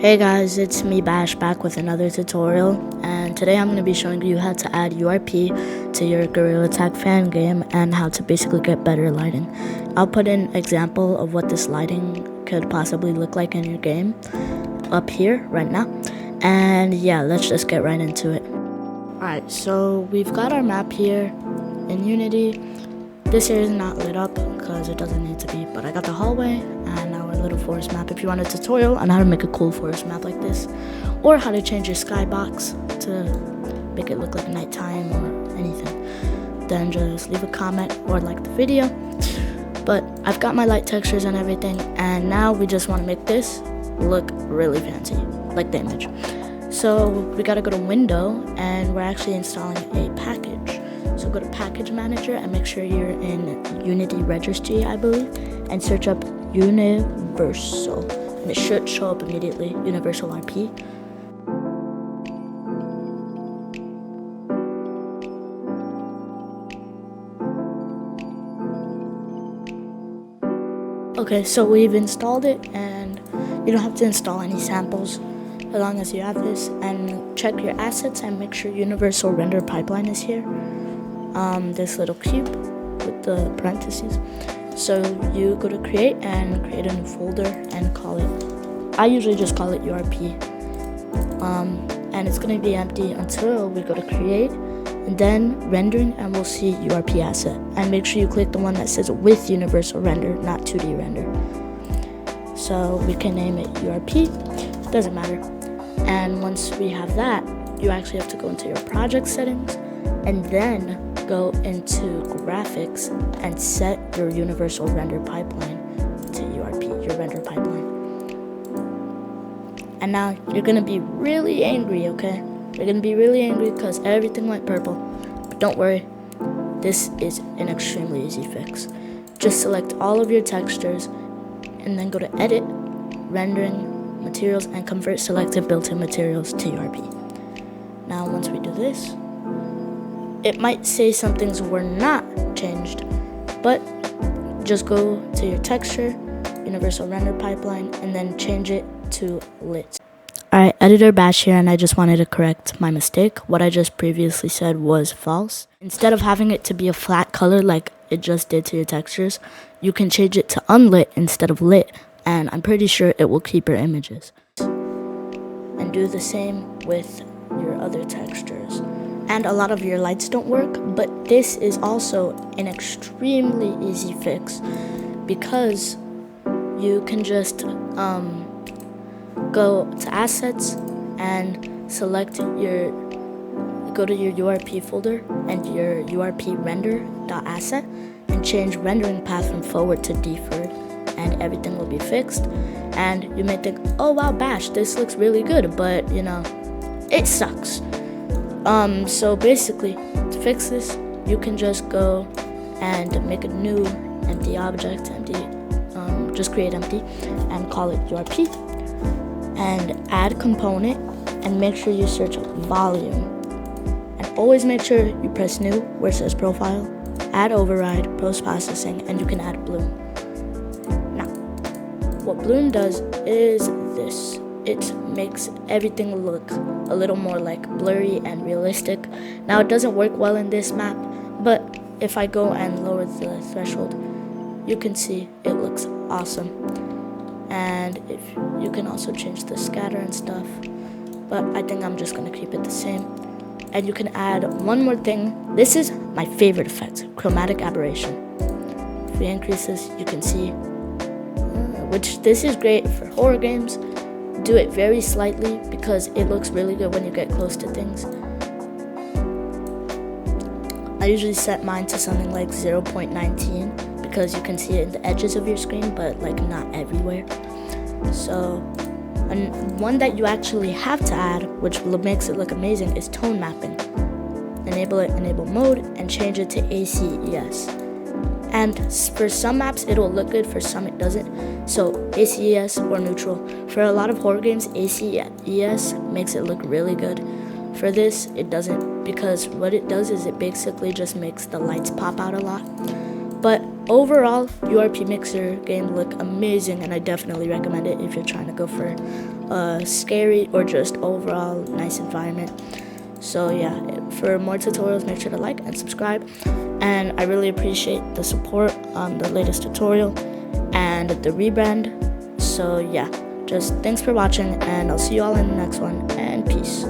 Hey guys, it's me Bash back with another tutorial, and today I'm going to be showing you how to add URP to your Gorilla Tag fan game and how to basically get better lighting. I'll put an example of what this lighting could possibly look like in your game up here right now, and yeah, let's just get right into it. Alright, so we've got our map here in Unity. This here is not lit up because it doesn't need to be, but I got the hallway and our little forest map. If you want a tutorial on how to make a cool forest map like this, or how to change your skybox to make it look like nighttime or anything, then just leave a comment or like the video. But I've got my light textures and everything, and now we just want to make this look really fancy, like the image. So we gotta go to Window, and we're actually installing a package. So go to Package Manager and make sure you're in Unity Registry, I believe, and search up Universal, and it should show up immediately, Universal RP. Okay, so we've installed it, and you don't have to install any samples as long as you have this. And check your assets and make sure Universal Render Pipeline is here. This little cube with the parentheses. So you go to create and create a new folder and call it, I usually just call it URP. And it's going to be empty until we go to create and then rendering, and we'll see URP asset. And make sure you click the one that says with universal render, not 2D render. So we can name it URP, doesn't matter. And once we have that, you actually have to go into your project settings and then go into graphics and set your universal render pipeline to URP, your render pipeline. And now you're gonna be really angry, okay? You're gonna be really angry because everything went purple. But don't worry, this is an extremely easy fix. Just select all of your textures and then go to Edit, Rendering, Materials, and convert selected built-in materials to URP. Now once we do this, it might say some things were not changed, but just go to your texture, universal render pipeline, and then change it to lit. Alright, Editor Bash here, and I just wanted to correct my mistake. What I just previously said was false. Instead of having it to be a flat color like it just did to your textures, you can change it to unlit instead of lit, and I'm pretty sure it will keep your images. And do the same with your other textures. And a lot of your lights don't work, but this is also an extremely easy fix because you can just go to assets and select go to your URP folder and your URP render.asset and change rendering path from forward to deferred, and everything will be fixed. And you may think, oh wow, Bash, this looks really good, but you know, it sucks. So basically, to fix this, you can just go and make a new empty object, just create empty, and call it URP, and add component, and make sure you search volume, and always make sure you press new where it says profile, add override, post-processing, and you can add bloom. Now, what bloom does is this. It makes everything look a little more like blurry and realistic. Now it doesn't work well in this map, but if I go and lower the threshold, you can see it looks awesome. And if you can also change the scatter and stuff, but I think I'm just gonna keep it the same. And you can add one more thing. This is my favorite effect, chromatic aberration. If we increase this, you can see, which this is great for horror games. Do it very slightly because it looks really good when you get close to things. I usually set mine to something like 0.19 because you can see it in the edges of your screen, but like not everywhere. So, and one that you actually have to add, which makes it look amazing, is tone mapping. Enable it, enable mode, and change it to ACES. And for some maps, it'll look good, for some it doesn't. So ACES or neutral. For a lot of horror games, ACES makes it look really good. For this, it doesn't, because what it does is it basically just makes the lights pop out a lot. But overall, URP makes your game look amazing, and I definitely recommend it if you're trying to go for scary or just overall nice environment. So yeah, for more tutorials, make sure to like and subscribe. And I really appreciate the support on the latest tutorial and the rebrand. So yeah, just thanks for watching, and I'll see you all in the next one, and peace.